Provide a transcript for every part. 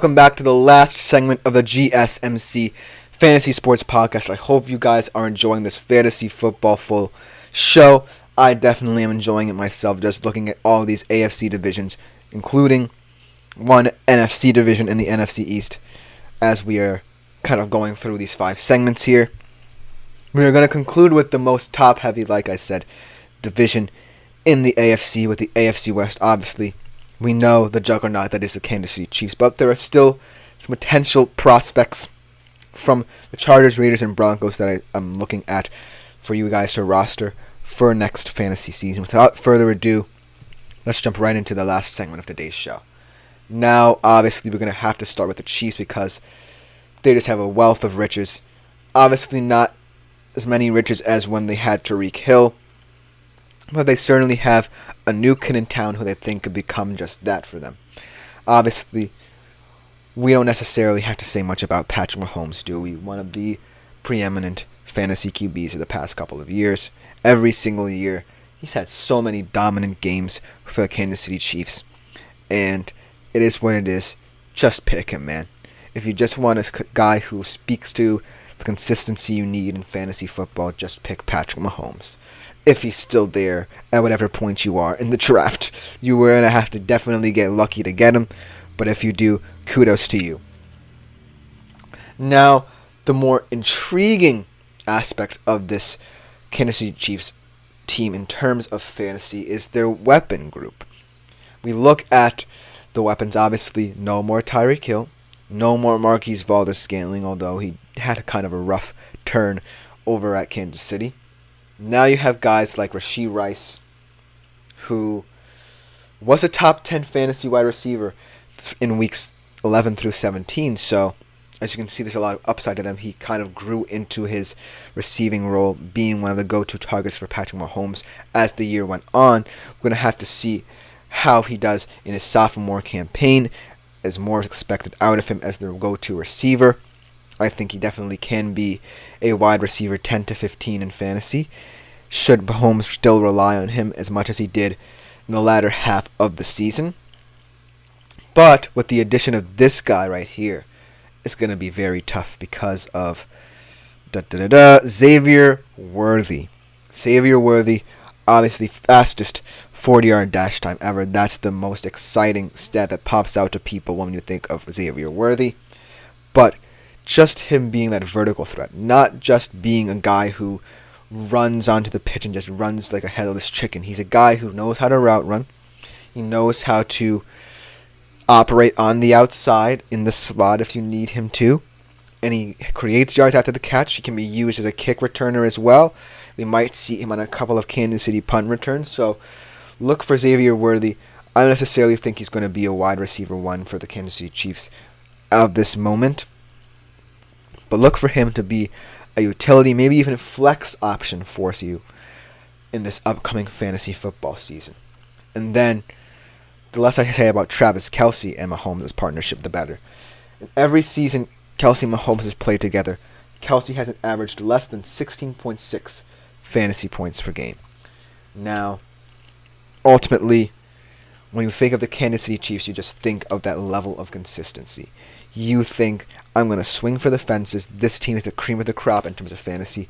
Welcome back to the last segment of the GSMC Fantasy Sports Podcast. I hope you guys are enjoying this fantasy football full show. I definitely am enjoying it myself, just looking at all of these AFC divisions, including one NFC division in the NFC East, as we are kind of going through these 5 segments here. We are going to conclude with the most top-heavy, like I said, division in the AFC, with the AFC West, obviously. We know the juggernaut that is the Kansas City Chiefs, but there are still some potential prospects from the Chargers, Raiders, and Broncos that I'm looking at for you guys to roster for next fantasy season. Without further ado, let's jump right into the last segment of today's show. Now, obviously, we're going to have to start with the Chiefs because they just have a wealth of riches. Obviously, not as many riches as when they had Tyreek Hill, but they certainly have a new kid in town who they think could become just that for them. Obviously, we don't necessarily have to say much about Patrick Mahomes, do we? One of the preeminent fantasy QBs of the past couple of years. Every single year, he's had so many dominant games for the Kansas City Chiefs. And it is what it is. Just pick him, man. If you just want a guy who speaks to the consistency you need in fantasy football, just pick Patrick Mahomes. If he's still there at whatever point you are in the draft. You were going to have to definitely get lucky to get him, but if you do, kudos to you. Now, the more intriguing aspect of this Kansas City Chiefs team in terms of fantasy is their weapon group. We look at the weapons, obviously, no more Tyreek Hill, no more Marquise Valdes-Scantling, although he had a kind of a rough turn over at Kansas City. Now you have guys like Rashee Rice, who was a top 10 fantasy wide receiver in weeks 11 through 17. So, as you can see, there's a lot of upside to them. He kind of grew into his receiving role, being one of the go-to targets for Patrick Mahomes as the year went on. We're going to have to see how he does in his sophomore campaign, as more is expected out of him as their go-to receiver. I think he definitely can be a wide receiver 10 to 15 in fantasy, should Mahomes still rely on him as much as he did in the latter half of the season. But with the addition of this guy right here, it's going to be very tough because of Xavier Worthy. Xavier Worthy, obviously fastest 40-yard dash time ever. That's the most exciting stat that pops out to people when you think of Xavier Worthy. But just him being that vertical threat, not just being a guy who runs onto the pitch and just runs like a headless chicken. He's a guy who knows how to route run. He knows how to operate on the outside in the slot if you need him to. And he creates yards after the catch. He can be used as a kick returner as well. We might see him on a couple of Kansas City punt returns. So look for Xavier Worthy. I don't necessarily think he's going to be a wide receiver 1 for the Kansas City Chiefs at this moment. But look for him to be a utility, maybe even a flex option for you in this upcoming fantasy football season. And then, the less I say about Travis Kelce and Mahomes' partnership, the better. In every season Kelce and Mahomes has played together, Kelce hasn't averaged less than 16.6 fantasy points per game. Now, ultimately, when you think of the Kansas City Chiefs, you just think of that level of consistency. You think, I'm going to swing for the fences. This team is the cream of the crop in terms of fantasy,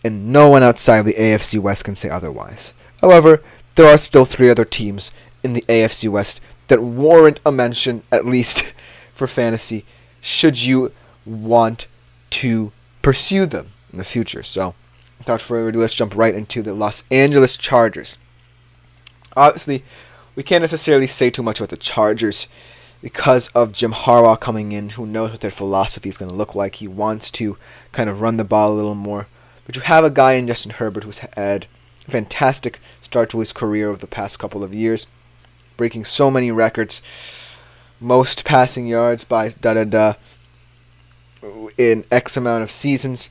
and no one outside of the AFC West can say otherwise. However, there are still 3 other teams in the AFC West that warrant a mention, at least for fantasy, should you want to pursue them in the future. So, without further ado, let's jump right into the Los Angeles Chargers. Obviously, we can't necessarily say too much about the Chargers because of Jim Harbaugh coming in, who knows what their philosophy is going to look like. He wants to kind of run the ball a little more. But you have a guy in Justin Herbert who's had a fantastic start to his career over the past couple of years, breaking so many records. Most passing yards by in X amount of seasons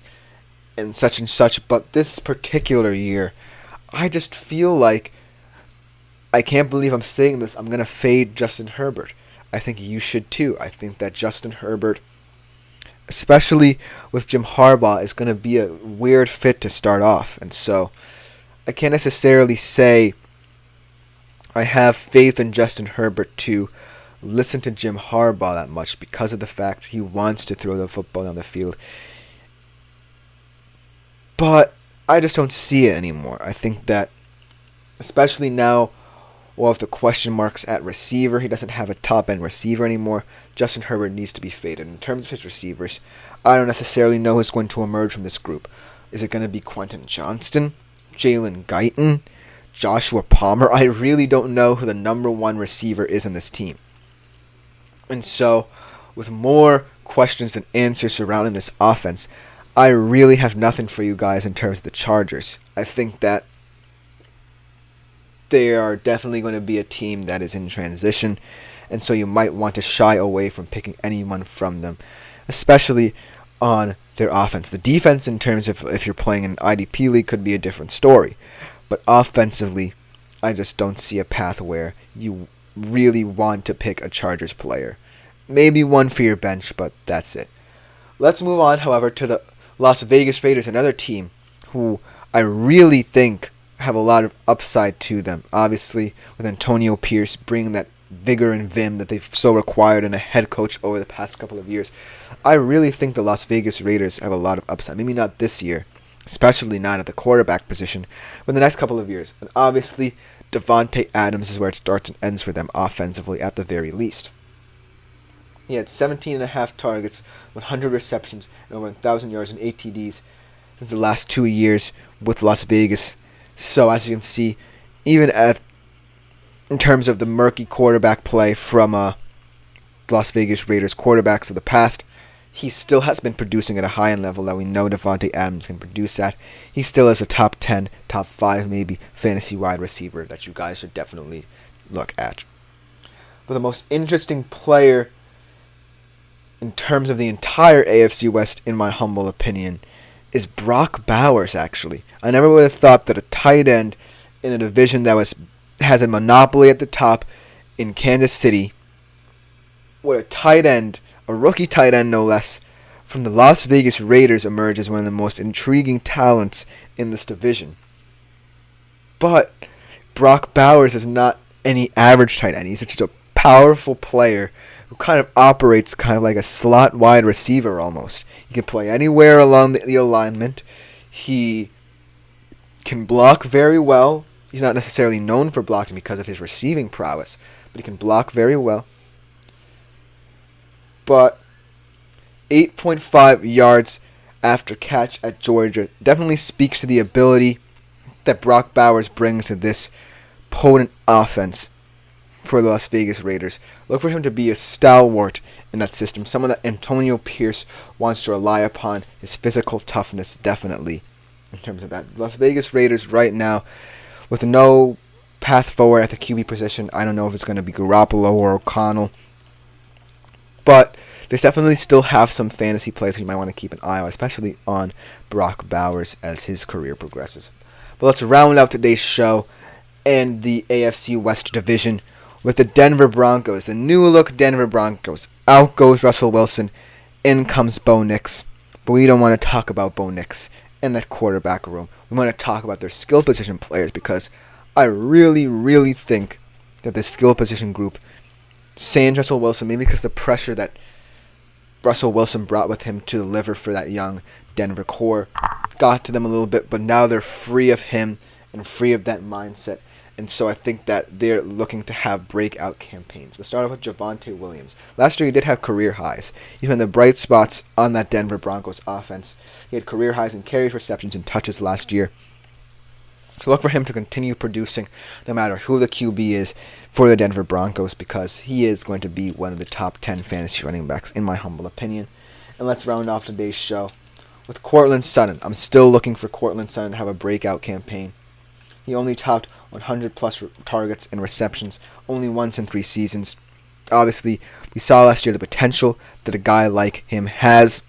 and such. But this particular year, I just feel like, I can't believe I'm saying this, I'm going to fade Justin Herbert. I think you should too. I think that Justin Herbert, especially with Jim Harbaugh, is going to be a weird fit to start off. And so I can't necessarily say I have faith in Justin Herbert to listen to Jim Harbaugh that much because of the fact he wants to throw the football down the field. But I just don't see it anymore. I think that, especially now, with the question marks at receiver, he doesn't have a top-end receiver anymore. Justin Herbert needs to be faded. In terms of his receivers, I don't necessarily know who's going to emerge from this group. Is it going to be Quentin Johnston, Jalen Guyton, Joshua Palmer? I really don't know who the number one receiver is in this team. And so, with more questions than answers surrounding this offense, I really have nothing for you guys in terms of the Chargers. I think that they are definitely going to be a team that is in transition, and so you might want to shy away from picking anyone from them, especially on their offense. The defense, in terms of if you're playing an IDP league, could be a different story. But offensively, I just don't see a path where you really want to pick a Chargers player. Maybe one for your bench, but that's it. Let's move on, however, to the Las Vegas Raiders, another team who I really think have a lot of upside to them. Obviously, with Antonio Pierce bringing that vigor and vim that they've so required in a head coach over the past couple of years, I really think the Las Vegas Raiders have a lot of upside. Maybe not this year, especially not at the quarterback position, but in the next couple of years. And obviously, Davante Adams is where it starts and ends for them offensively at the very least. He had 17.5 targets, 100 receptions, and over 1,000 yards and 8 TDs since the last 2 years with Las Vegas. So as you can see, even in terms of the murky quarterback play from Las Vegas Raiders quarterbacks of the past, he still has been producing at a high-end level that we know Davante Adams can produce at. He still is a top 10, top 5 maybe fantasy wide receiver that you guys should definitely look at. But the most interesting player in terms of the entire AFC West, in my humble opinion, is Brock Bowers, actually. I never would have thought that a tight end in a division that has a monopoly at the top in Kansas City, would a tight end, a rookie tight end no less, from the Las Vegas Raiders emerge as one of the most intriguing talents in this division. But Brock Bowers is not any average tight end. He's just a powerful player who kind of operates kind of like a slot wide receiver almost. He can play anywhere along the alignment. He can block very well. He's not necessarily known for blocking because of his receiving prowess, but he can block very well. But 8.5 yards after catch at Georgia definitely speaks to the ability that Brock Bowers brings to this potent offense for the Las Vegas Raiders. Look for him to be a stalwart in that system, someone that Antonio Pierce wants to rely upon, his physical toughness definitely in terms of that. Las Vegas Raiders right now, with no path forward at the QB position, I don't know if it's going to be Garoppolo or O'Connell, but they definitely still have some fantasy players you might want to keep an eye on, especially on Brock Bowers as his career progresses. But let's round out today's show in the AFC West Division with the Denver Broncos, the new-look Denver Broncos. Out goes Russell Wilson, in comes Bo Nix. But we don't want to talk about Bo Nix in that quarterback room. We want to talk about their skill position players because I really, really think that the skill position group, sans Russell Wilson, maybe because the pressure that Russell Wilson brought with him to deliver for that young Denver core got to them a little bit, but now they're free of him and free of that mindset. And so I think that they're looking to have breakout campaigns. Let's start off with Javonte Williams. Last year he did have career highs. He's one of the bright spots on that Denver Broncos offense. He had career highs in carries, receptions, and touches last year. So look for him to continue producing no matter who the QB is for the Denver Broncos because he is going to be one of the top 10 fantasy running backs in my humble opinion. And let's round off today's show with Courtland Sutton. I'm still looking for Courtland Sutton to have a breakout campaign. He only topped 100-plus targets and receptions only once in 3 seasons. Obviously, we saw last year the potential that a guy like him has.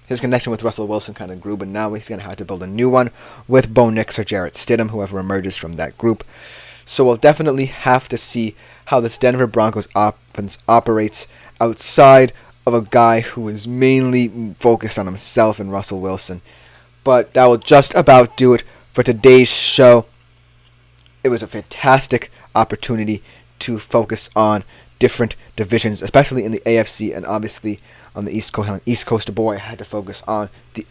His connection with Russell Wilson kind of grew, but now he's going to have to build a new one with Bo Nix or Jarrett Stidham, whoever emerges from that group. So we'll definitely have to see how this Denver Broncos offense operates outside of a guy who is mainly focused on himself and Russell Wilson. But that will just about do it for today's show. It was a fantastic opportunity to focus on different divisions, especially in the AFC, and obviously on the East Coast. I'm an East Coast boy. I had to focus on the